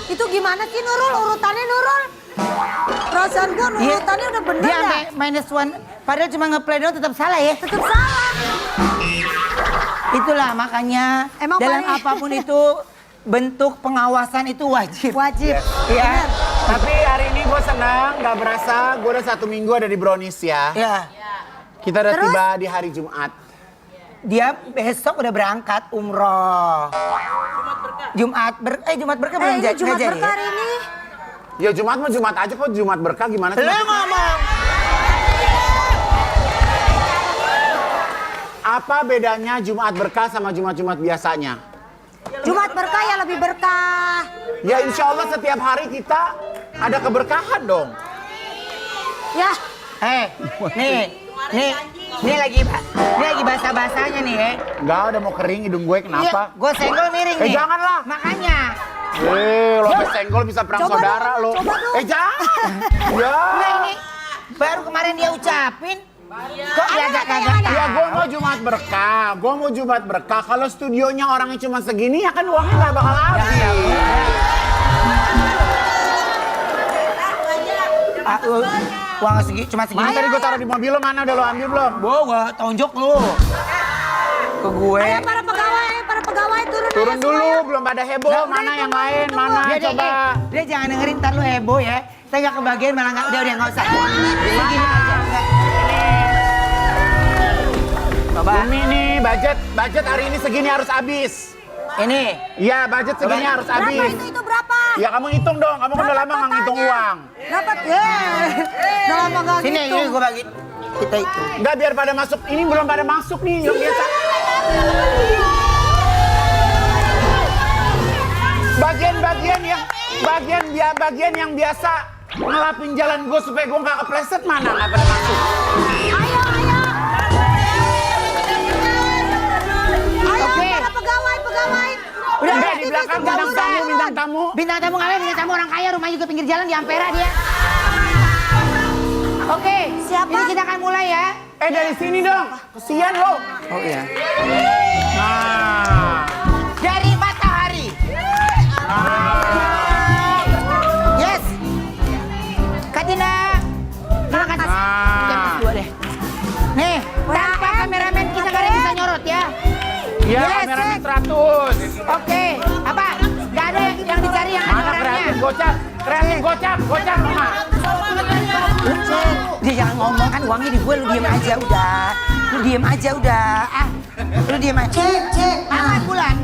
Itu gimana sih Nurul? Urutannya Nurul? Perasaan gue urutannya udah bener dia ya? minus one. Padahal cuma ngeplay doang tetap salah ya. Tetap salah. Itulah makanya Emang dalam paling- apapun itu bentuk pengawasan itu wajib. Wajib. Ya. Tapi hari ini gue senang, gak berasa gue udah 1 minggu ada di Brownies ya. Ya. Kita udah Terus? tiba di hari Jumat. Dia besok udah berangkat umroh. Jumat berkah belum Ini Jumat jadi. berkah hari ini. Ya Jumat mah Jumat aja kok, Jumat berkah gimana sih? Lu ngomong. Apa bedanya Jumat berkah sama Jumat-Jumat biasanya? Jumat berkah ya lebih berkah. Ya insya Allah setiap hari kita ada keberkahan dong. Ya, Nih lagi bahasa-bahasanya nih ya. Enggak, udah mau kering hidung gue, kenapa? Gue senggol miring nih. Janganlah. Makanya. Lo sampai senggol bisa perang Coba saudara dong, lo. coba dong. Jangan. Ya. Nah ini baru kemarin dia ucapin. Kok dia agak kagak Ya tahu? gue mau Jumat berkah, Kalau studionya orangnya cuma segini ya kan uangnya gak bakal habis. Uang cuma segini. Mana tadi gue taruh di mobil lo, mana udah lo ambil belum? Gua tonjok lu. Ke gue. ayo para pegawai turun. Turun ayo dulu, semuanya. belum pada heboh. Nah, Mana udah, yang tunggu, lain, tunggu. mana coba. Dia jangan dengerin ntar lu heboh ya. Saya gak kebagian malah udah nggak usah. Segini aja. Coba. Bumi nih, budget hari ini segini harus habis. Ini. Iya, budget segini harus Berapa habis. itu berapa? Ya kamu hitung dong, kamu kan udah lama nggak ngitung uang. Berapa? Udah lama gak Sini gitu. ini gue bagi. Kita itu. Enggak, biar pada masuk. Ini belum pada masuk nih, yang biasa. Bagian yang biasa ngelapin jalan gue supaya gue nggak kepleset mana nggak pada masuk. Ayo. Ayo Oke. para pegawai. Udah, Udah di belakang bintang tamu. Bintang tamu ngapain? Bintang tamu orang kaya, rumahnya juga pinggir jalan di Ampera dia. Oke, Siapa? ini kita akan mulai ya. Dari sini dong, kesian lo. Oh iya. Nah, Dari matahari. Yes. Katina. Terima kasih. Jam 2 deh. Nih, tanpa kameramen kita gak ada yang bisa nyorot ya. ya Yes, kameramen yes. 100. Oke, apa? Gak ada yang dicari yang ada Mana orangnya. kreatif gocap mama. Dia jangan ngomong kan uangnya di gue, lu diem aja udah. Lu diem aja. Cek. Aman bulan.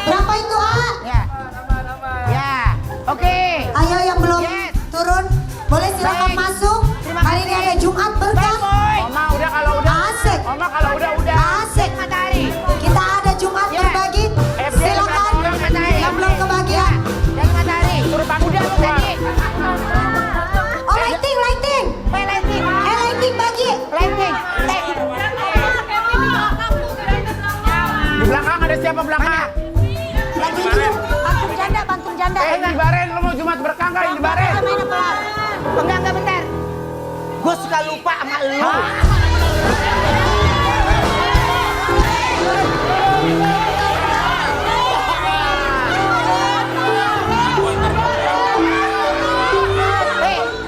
Berapa itu, A? Ya. Oke. Ayo yang belum Yes. turun, boleh silakan Baik. masuk. Terima Hari ini kasih. ada Jumat berkah. Boy. Oma udah kalau udah. Asik. Oma kalau udah. Asik. Matahari. Kita ada Jumat Ya. berbagi. Silakan Orang matahari. yang belum kebagian. Dari matahari. Suruh panggil Udah lu tadi. Oh, lighting. Main lighting. Lighting bagi. Lighting. Di belakang ada siapa belakang? Lagi dulu. Bantum janda. Ini Baren, lo mau Jumat berkah nggak ini Baren? Mainnya pelan. Enggak bentar. Gue suka lupa sama lu.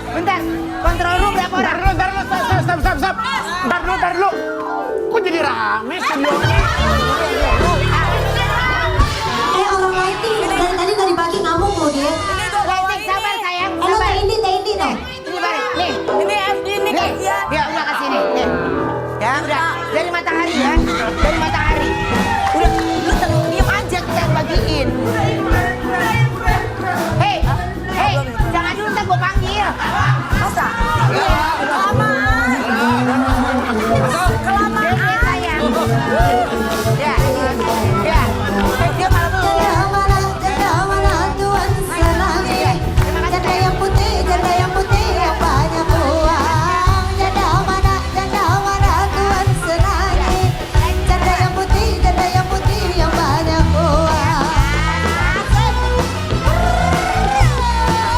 Bentar. Kontrol room berapa orang? Ntar lu, stop. Ntar lu. Kok jadi rame studionya? Orang lighting dari tadi nggak dibagi ngamuk loh dia. Lighting, sabar sayang. Lu Sabar. teh indi dong. Ini bareng. Nih. Ini kasihan. Dia udah kasih nih. Nih. Ya udah. Dari matahari ya. Dari matahari. Udah. Lu tenang. Diam aja kita yang bagiin. Hei. Jangan dulu ntar gue panggil. Masa? Kelamaan sayang. Ya. Dia malah dulu. Janda mana Tuhan senangi. Janda yang putih yang banyak uang. Janda mana Tuhan senangi. Janda yang putih yang banyak uang.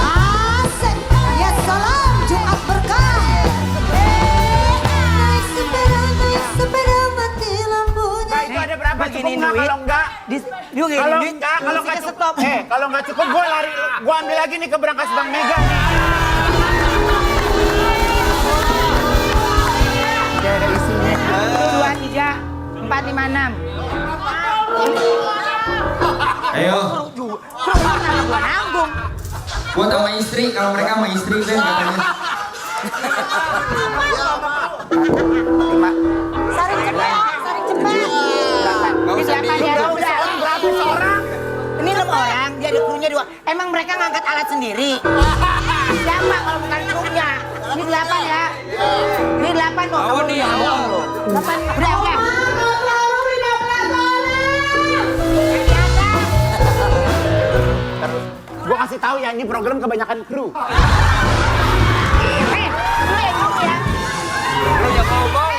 Asik. Ya salam Jumat berkah. Naik sepeda mati lampunya. Itu ada berapa? cukup. Kalau nggak cukup gue lari, gue ambil lagi nih ke berangkas Bang Mega nih. 2, 3, 4, 5, 6. Ayo, Gua nanggung. buat sama istri, kalau mereka sama istri Ben katanya. Saring cepet, saring cepet. Ini siapa dia? Udah. Berapa seorang? Ini 6 orang, dia ada krunya 2. Emang mereka ngangkat alat sendiri? Siapa kalau bukan krunya? Ini 8 ya. Ini 8 kok. Tahu nih, awal. 8. Udah, oke. Gue kasih tahu ya, ini program kebanyakan kru. Lu yang ngomong ya. Lu jangan ngomong.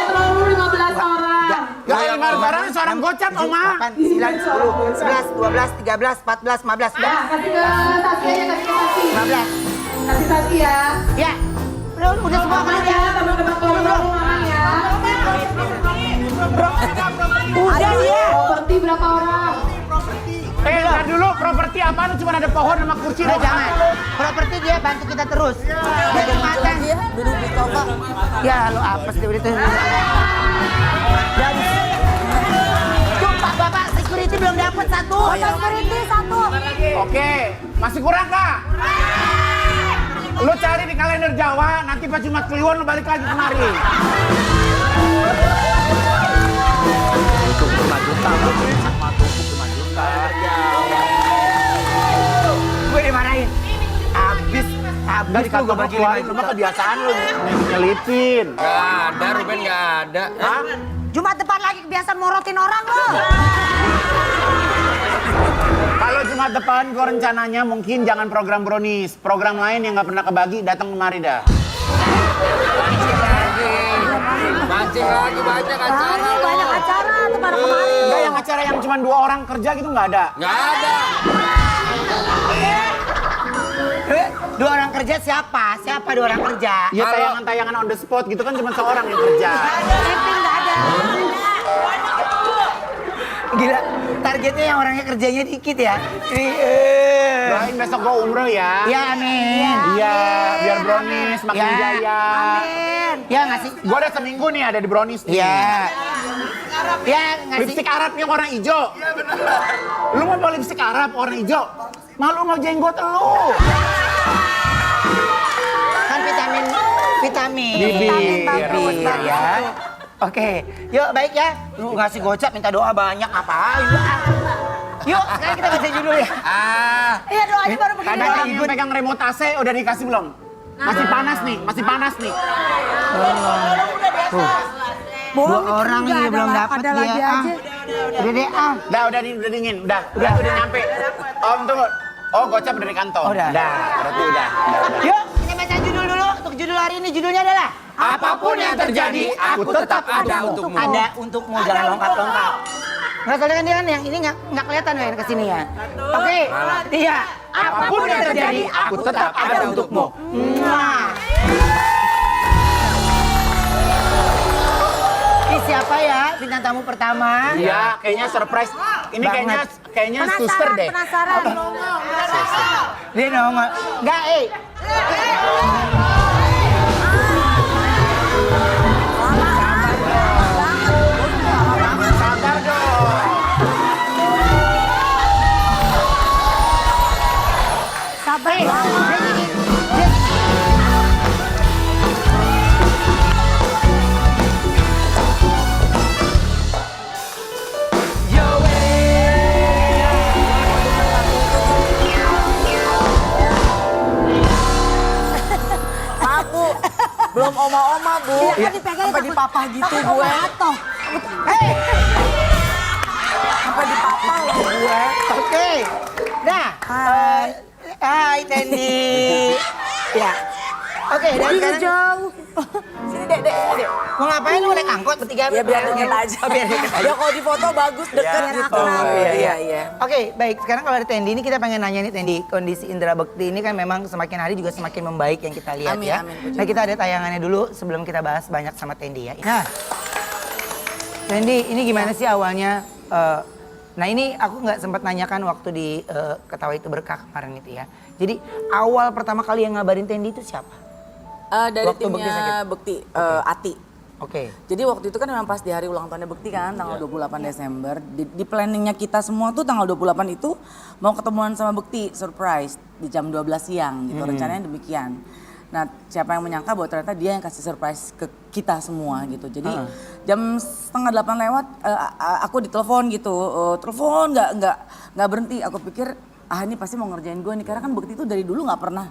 Terlalu 15 orang. Gak ada barang seorang gocap, Oma. 8, 9, 10, 11, 12, 13, 14, 15. Udah. Kasih ke Saskia ya, kasih ke Saskia. 15. Kasih Saskia. Ya. Udah semua kan Ya, ya. teman-teman tolong makan ya. Udah dia. Properti berapa orang? Ntar dulu, properti apaan? Cuma ada pohon sama kursi. Udah jangan. Properti dia bantu kita terus. Jadi makan. Duduk di sofa. Ya lo apes dia itu. Dan tuh bapak security belum dapat 1. Security 1. Oke, masih kurang kak? Lu cari di kalender Jawa, nanti pas Jumat Kliwon lu balik lagi kemari. Untuk 5 juta, Gue dimarahin. Habis Dari lu gue kantor bagi keluar, 5 lu juta. mah kebiasaan lu nyelipin. Gak ada, Ruben gak ada. Hah? Jumat depan lagi kebiasaan morotin orang lo. Kalau Jumat depan gua rencananya mungkin jangan program brownies. Program lain yang nggak pernah kebagi, datang kemari dah. Mancing lagi banyak acara lo. Banyak acara tuh pada kemarin. Enggak yang acara yang cuma 2 orang kerja gitu nggak ada. Gak ada. 2 orang kerja siapa? Siapa 2 orang kerja? Ya tayangan-tayangan on the spot gitu kan cuma seorang yang kerja. Camping nggak ada. Gila, targetnya yang orangnya kerjanya dikit ya. Doain besok gua umroh ya. Ya amin. Iya, biar brownies makin Ya. jaya. Amin. Ya ngasih. Gua udah seminggu nih ada di brownies nih. Ya. Ya ngasih. Lipstik Arab yang warna hijau. Iya benar. Lu mau bawa lipstik Arab warna hijau? Malu mau jenggot lu. Kan vitamin. Bibir. Bibir ya. Oke, yuk baik ya. Lu ngasih gocap minta doa banyak apa? Yuk, sekarang kita baca judul ya. Iya doanya baru begini. Tadi orang yang pegang remote AC udah dikasih belum? Masih panas nih, masih panas nih. Dua orang Nggak ini ada belum lah, dapat ada dia. lagi aja. Udah deh Udah dingin, udah nyampe. Om tunggu. Oh, gocap dari kantong. Udah. Berarti udah. Yuk, kita baca judul dulu. Untuk judul hari ini judulnya adalah Apapun yang terjadi, aku tetap ada untukmu. Ada untukmu, jangan lengkap-lengkap. Nggak soalnya kan dia kan yang ini nggak kelihatan ya yang kesini ya. Oke, iya. Apapun yang terjadi, aku tetap ada untukmu. Mwah. Ini siapa ya bintang tamu pertama? Iya, kayaknya surprise. Ini kayaknya suster deh. Penasaran. Dia nongol. Enggak, Sabar dong. Sabar. Belum oma-oma, Bu. Iya kan dipegang Sampai di papa gitu gue. Jatuh. Sampai di papa loh gue. Oke. Nah, hai Tendi. Ya. Oke, dari Ini sekarang jauh. Sini, Dek, Dek. Sini, Dek. mau ngapain lu naik angkot bertiga? Ya biar deket aja. Oh, biar deket aja. Ya kalau di foto bagus deket Biar gitu. akrab. Iya. Oke, baik. Sekarang kalau ada Tendi ini kita pengen nanya nih Tendi, kondisi Indra Bekti ini kan memang semakin hari juga semakin membaik yang kita lihat Amin, ya. amin, puji Nah, kita ada tayangannya dulu sebelum kita bahas banyak sama Tendi ya. Nah, Tendi, ini gimana sih awalnya Nah ini aku nggak sempat nanyakan waktu di Ketawa Itu Berkah kemarin itu ya. Jadi awal pertama kali yang ngabarin Tendi itu siapa? Dari Waktu Bekti sakit? timnya Bekti, Ati. Oke. Jadi waktu itu kan memang pas di hari ulang tahunnya Bekti kan, tanggal 28 Desember. Di planningnya kita semua tuh tanggal 28 itu mau ketemuan sama Bekti, surprise, di jam 12 siang gitu, rencananya demikian. Nah siapa yang menyangka bahwa ternyata dia yang kasih surprise ke kita semua gitu. Jadi jam setengah 8 lewat, aku ditelepon gitu, telepon nggak berhenti. Aku pikir, ini pasti mau ngerjain gue nih, karena kan Bekti itu dari dulu nggak pernah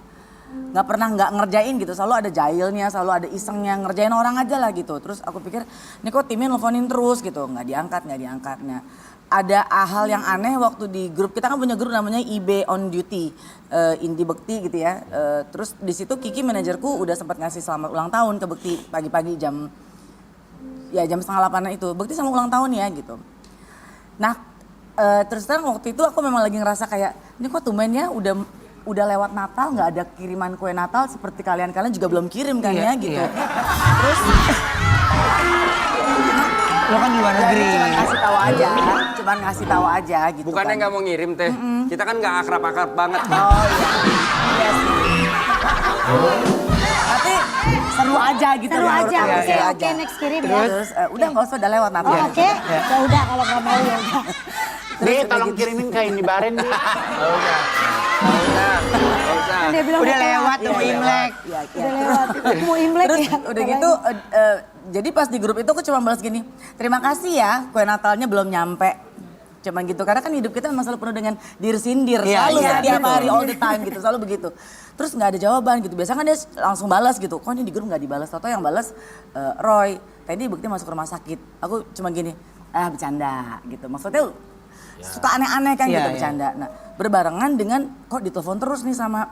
nggak ngerjain gitu, selalu ada jahilnya, selalu ada isengnya, ngerjain orang aja lah gitu. Terus aku pikir ini kok timnya nelfonin terus gitu, nggak diangkat. Nah ada hal yang aneh waktu di grup, kita kan punya grup namanya IB on duty, Indi Bekti gitu ya. Terus di situ Kiki manajerku udah sempat ngasih selamat ulang tahun ke Bekti pagi-pagi jam 7:30 itu, Bekti sama ulang tahun ya gitu. Nah terus terang waktu itu aku memang lagi ngerasa kayak ini kok tumben ya udah lewat Natal nggak ada kiriman kue Natal seperti kalian juga belum kirim kan ya gitu. Terus Lo kan di luar negeri. cuman ngasih tahu aja gitu. Bukannya kan. nggak mau ngirim teh, kita kan nggak akrab-akrab banget. Oh iya sih. Tapi seru aja gitu. Seru menurut aja, aku, oke, seru oke, aja. next kirim ya. Terus udah nggak usah, udah lewat Natal. Oh, oke, ya udah kalau nggak mau ya udah. Di tolong kirimin ke ini Baren Di. Nggak usah. Kan dia bilang Udah mau lewat tuh Imlek. Iya. Udah lewat, mau Imlek Terus ya. udah gitu, jadi pas di grup itu aku cuma balas gini, terima kasih ya kue Natalnya belum nyampe. Cuman gitu, karena kan hidup kita memang selalu penuh dengan diri sindir, selalu setiap hari, all the time gitu, selalu begitu. Terus nggak ada jawaban gitu, biasanya kan dia langsung balas gitu, kok ini di grup nggak dibalas, tau yang balas Roy, tadi Bekti masuk rumah sakit. Aku cuma gini, bercanda gitu, maksudnya suka aneh-aneh kan gitu bercanda. Nah berbarengan dengan kok ditelepon terus nih sama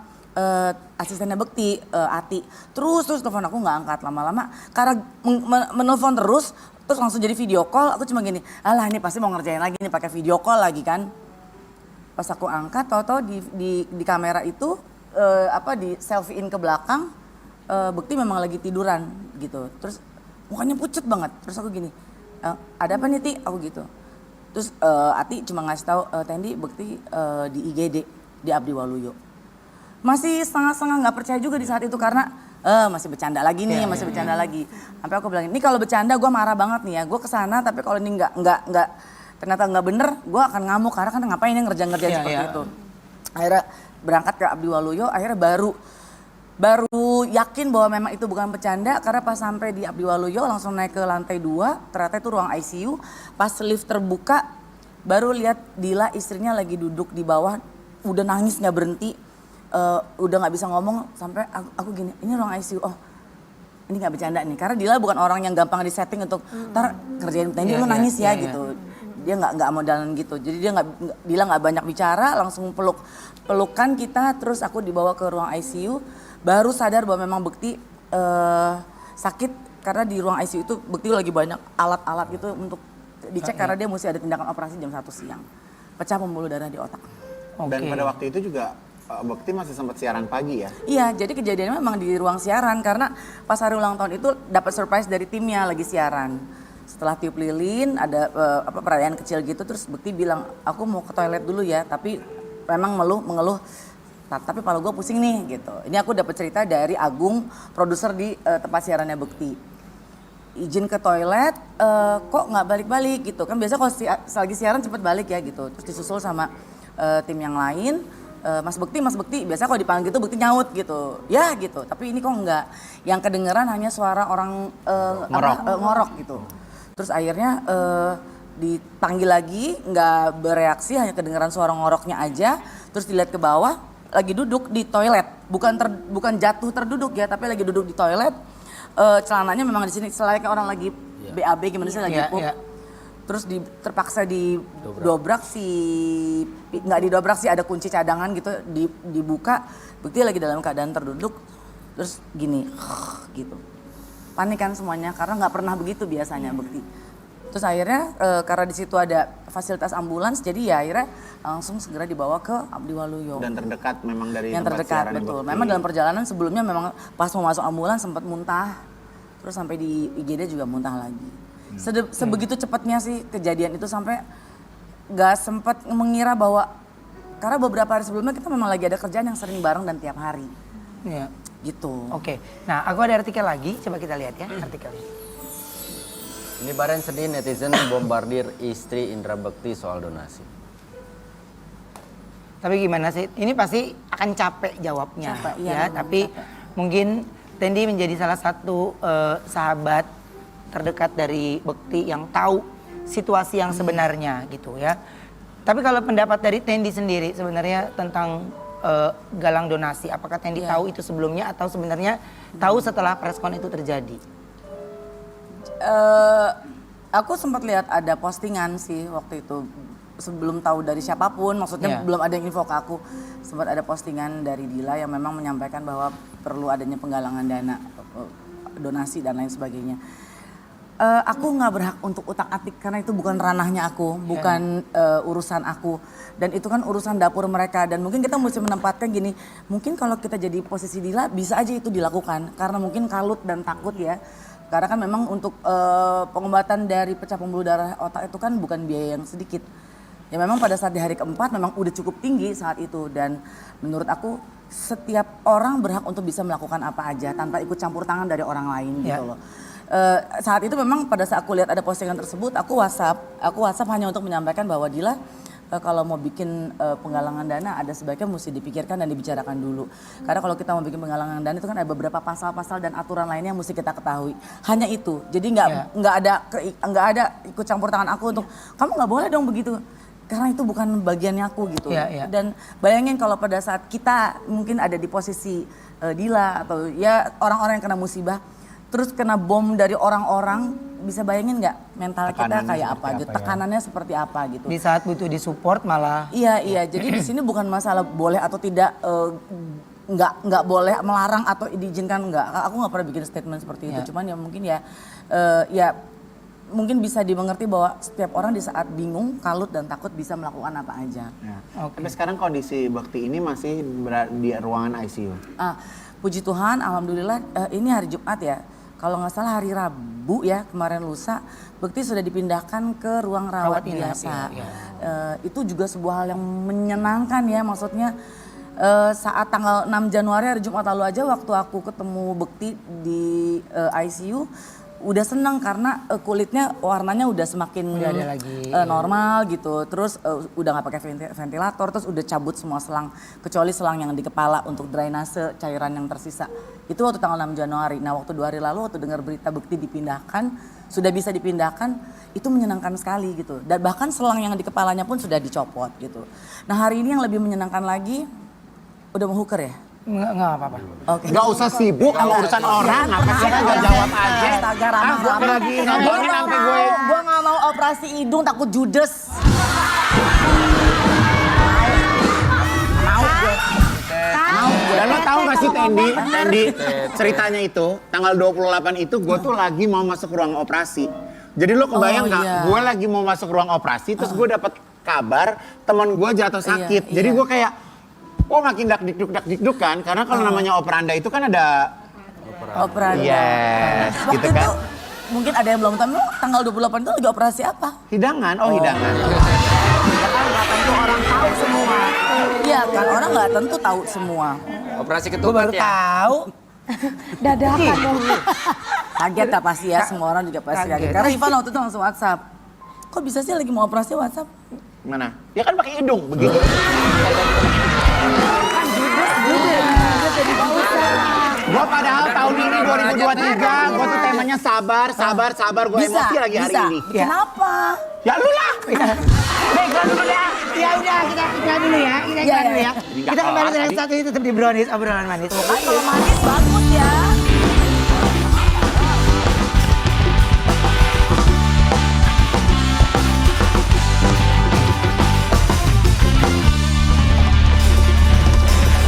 asistennya Bekti, Ati. Terus telepon aku nggak angkat, lama-lama karena menelpon terus langsung jadi video call. Aku cuma gini, alah ini pasti mau ngerjain lagi nih pakai video call lagi kan. Pas aku angkat, tahu-tahu di kamera itu di selfie-in ke belakang, Bekti memang lagi tiduran gitu. Terus mukanya pucet banget. Terus aku gini, ada apa nih Ti? Aku gitu. Terus Ati cuma ngasih tahu, Tendi Bekti di IGD di Abdi Waluyo. Masih setengah-setengah nggak percaya juga di saat itu karena masih bercanda lagi nih, masih bercanda lagi. Sampai aku bilang, ini kalau bercanda gue marah banget nih ya, gue kesana tapi kalau ini nggak ternyata nggak bener, gue akan ngamuk karena kan ngapain yang ngerjain seperti itu. Akhirnya berangkat ke Abdi Waluyo, akhirnya baru yakin bahwa memang itu bukan bercanda karena pas sampai di Abdi Waluyo langsung naik ke lantai 2, ternyata itu ruang ICU. Pas lift terbuka, baru lihat Dila istrinya lagi duduk di bawah, udah nangis nggak berhenti. Udah nggak bisa ngomong sampai aku gini, ini ruang ICU, oh ini nggak bercanda nih karena Dila bukan orang yang gampang disetting untuk ntar kerjain Tendi lu nangis ya gitu. Dia nggak modalan gitu, jadi Dila nggak banyak bicara, langsung pelukan kita, terus aku dibawa ke ruang ICU, baru sadar bahwa memang Bekti sakit karena di ruang ICU itu Bekti lagi banyak alat-alat gitu untuk dicek karena dia mesti ada tindakan operasi jam 1 siang, pecah pembuluh darah di otak. Dan pada waktu itu juga Bekti masih sempat siaran pagi ya? Iya, jadi kejadiannya memang di ruang siaran karena pas hari ulang tahun itu dapat surprise dari timnya lagi siaran. Setelah tiup lilin ada perayaan kecil gitu, terus Bekti bilang aku mau ke toilet dulu ya, tapi memang mengeluh, tapi kepala gue pusing nih gitu. Ini aku dapat cerita dari Agung, produser di tempat siarannya Bekti. Izin ke toilet, kok nggak balik-balik gitu kan, biasa kalau lagi siaran cepet balik ya gitu. Terus disusul sama tim yang lain. Mas Bekti, biasa kalau dipanggil gitu Bekti nyaut gitu, ya gitu. Tapi ini kok enggak, yang kedengeran hanya suara orang ngorok gitu. Terus akhirnya dipanggil lagi, nggak bereaksi, hanya kedengeran suara ngoroknya aja. Terus dilihat ke bawah, lagi duduk di toilet, bukan jatuh terduduk ya, tapi lagi duduk di toilet. Celananya memang di sini selayaknya orang lagi BAB gimana sih lagi pup. Terus terpaksa didobrak nggak didobrak sih, ada kunci cadangan gitu dibuka, Bekti lagi dalam keadaan terduduk, terus gini gitu, panik kan semuanya karena nggak pernah begitu biasanya Bekti. Terus akhirnya karena di situ ada fasilitas ambulans, jadi ya akhirnya langsung segera dibawa ke Abdi Waluyo. Dan terdekat memang dari yang tempat terdekat, siaran betul. Bekti. Memang dalam perjalanan sebelumnya memang pas mau masuk ambulans sempat muntah, terus sampai di IGD juga muntah lagi. Sebegitu cepatnya sih kejadian itu sampai nggak sempat mengira bahwa karena beberapa hari sebelumnya kita memang lagi ada kerjaan yang sering bareng dan tiap hari Iya. gitu. Oke. Nah, aku ada artikel lagi. Coba kita lihat ya artikelnya. Ini bareng sedih netizen bombardir istri Indra Bekti soal donasi. Tapi gimana sih? Ini pasti akan capek jawabnya, Capek, iya, ya. memang Tapi capek. mungkin Tendi menjadi salah satu sahabat terdekat dari Bekti yang tahu situasi yang sebenarnya gitu ya. Tapi kalau pendapat dari Tendi sendiri sebenarnya tentang galang donasi, apakah Tendi tahu itu sebelumnya atau sebenarnya tahu setelah preskon itu terjadi? Aku sempat lihat ada postingan sih waktu itu sebelum tahu dari siapapun, maksudnya Iya. belum ada yang info ke aku. Sempat ada postingan dari Dila yang memang menyampaikan bahwa perlu adanya penggalangan dana, donasi dan lain sebagainya. Aku nggak berhak untuk utak-atik karena itu bukan ranahnya aku, bukan urusan aku. Dan itu kan urusan dapur mereka dan mungkin kita mesti menempatkan gini, mungkin kalau kita jadi posisi Dila bisa aja itu dilakukan karena mungkin kalut dan takut ya. Karena kan memang untuk pengobatan dari pecah pembuluh darah otak itu kan bukan biaya yang sedikit. Ya memang pada saat di hari keempat memang udah cukup tinggi saat itu dan menurut aku setiap orang berhak untuk bisa melakukan apa aja tanpa ikut campur tangan dari orang lain gitu loh. Saat itu memang pada saat aku lihat ada postingan tersebut aku WhatsApp hanya untuk menyampaikan bahwa Dila kalau mau bikin penggalangan dana ada sebaiknya mesti dipikirkan dan dibicarakan dulu. Karena kalau kita mau bikin penggalangan dana itu kan ada beberapa pasal-pasal dan aturan lainnya yang mesti kita ketahui. Hanya itu. Jadi nggak ada ikut campur tangan aku untuk kamu nggak boleh dong begitu. Karena itu bukan bagiannya aku gitu. Dan bayangin kalau pada saat kita mungkin ada di posisi Dila atau ya orang-orang yang kena musibah terus kena bom dari orang-orang, bisa bayangin nggak mental kita kayak apa gitu, tekanannya seperti apa gitu. Di saat butuh disupport malah. Iya, jadi di sini bukan masalah boleh atau tidak, nggak boleh melarang atau diizinkan nggak. Aku nggak pernah bikin statement seperti itu, cuman ya mungkin ya mungkin bisa dimengerti bahwa setiap orang di saat bingung, kalut dan takut bisa melakukan apa aja. Ya. Tapi sekarang kondisi Bekti ini masih di ruangan ICU. Puji Tuhan, alhamdulillah ini hari Jumat ya. Kalau nggak salah hari Rabu ya kemarin lusa, Bekti sudah dipindahkan ke ruang rawat biasa. Itu juga sebuah hal yang menyenangkan ya, maksudnya saat tanggal 6 Januari hari Jumat lalu aja waktu aku ketemu Bekti di ICU, udah senang karena kulitnya warnanya udah semakin ada lagi. Normal gitu. Terus udah nggak pakai ventilator, terus udah cabut semua selang kecuali selang yang di kepala untuk drainase cairan yang tersisa. Itu waktu tanggal 6 Januari. Nah, waktu 2 hari lalu waktu dengar berita Bekti dipindahkan, sudah bisa dipindahkan, itu menyenangkan sekali gitu. Dan bahkan selang yang di kepalanya pun sudah dicopot gitu. Nah, hari ini yang lebih menyenangkan lagi udah mau hooker ya? Enggak apa-apa. Oke. Gak usah sibuk sama urusan orang, apa sih nggak jawab aja. Astaga, ramah. Gue lagi ngomongin sampai gue. Gue gak mau operasi hidung, takut judes. Dan lo tahu gak sih Tendi, ceritanya itu tanggal 28 itu gue tuh lagi mau masuk ruang operasi. Jadi lo kebayang gak, gue lagi mau masuk ruang operasi terus gue dapat kabar teman gue jatuh sakit. Jadi gue kayak, makin dak-dikduk kan, karena kalau namanya operanda itu kan ada Operasi. yes, Waktu gitu itu kan. mungkin ada yang belum tahu, tanggal 28 itu lagi operasi apa? Hidangan, hidangan. Ya kan nggak tentu orang tahu semua. Iya kan, orang nggak tentu tahu semua. Operasi Gue ketupat baru ya? tahu. Dadakan dong. Kaget tak pasti ya, semua orang juga pasti kaget. Karena Ivan waktu itu langsung WhatsApp. Kok bisa sih lagi mau operasi WhatsApp? Mana? Ya kan pakai hidung begitu. Gue padahal tahun ini 2023, gue tuh temanya sabar, gue emosi lagi hari ini. Kenapa? Ya lu lah. Baiklah dulu ya. Ya udah, kita iklan dulu ya. Kita iklan dulu ya. Kita kembali dengan satu ini tetap di Brownies, obrolan manis. Kalau manis bagus ya.